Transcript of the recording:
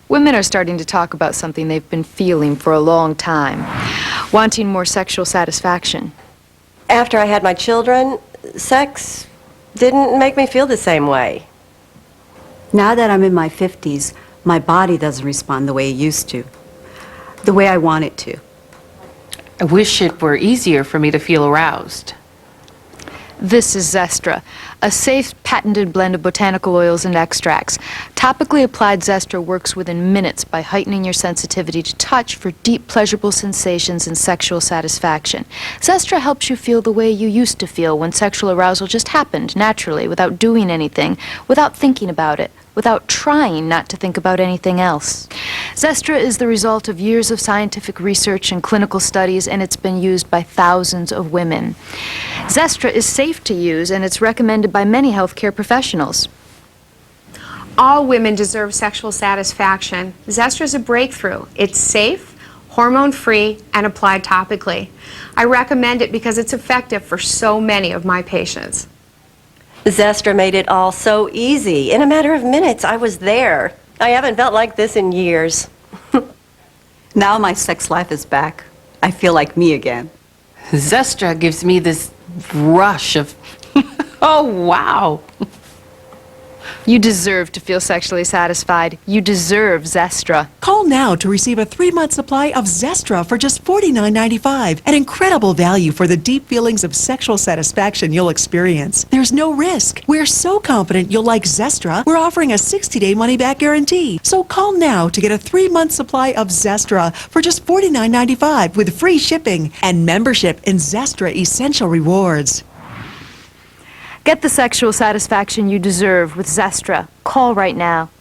Women are starting to talk about something they've been feeling for a long time, wanting more sexual satisfaction. After I had my children, sex didn't make me feel the same way. Now that I'm in my 50s, my body doesn't respond the way it used to, the way I want it to. I wish it were easier for me to feel aroused. This is Zestra, a safe, patented blend of botanical oils and extracts. Topically applied Zestra works within minutes by heightening your sensitivity to touch for deep, pleasurable sensations and sexual satisfaction. Zestra helps you feel the way you used to feel when sexual arousal just happened, naturally, without doing anything, without thinking about it, without trying not to think about anything else. Zestra is the result of years of scientific research and clinical studies, and it's been used by thousands of women. Zestra is safe to use, and it's recommended by many healthcare professionals. All women deserve sexual satisfaction. Zestra is a breakthrough. It's safe, hormone-free, and applied topically. I recommend it because it's effective for so many of my patients. Zestra made it all so easy. In a matter of minutes, I was there. I haven't felt like this in years. Now my sex life is back. I feel like me again. Zestra gives me this rush of, oh, wow. You deserve to feel sexually satisfied. You deserve Zestra. Call now to receive a 3-month supply of Zestra for just $49.95, an incredible value for the deep feelings of sexual satisfaction you'll experience. There's no risk. We're so confident you'll like Zestra, we're offering a 60-day money-back guarantee. So call now to get a 3-month supply of Zestra for just $49.95 with free shipping and membership in Zestra Essential Rewards. Get the sexual satisfaction you deserve with Zestra. Call right now.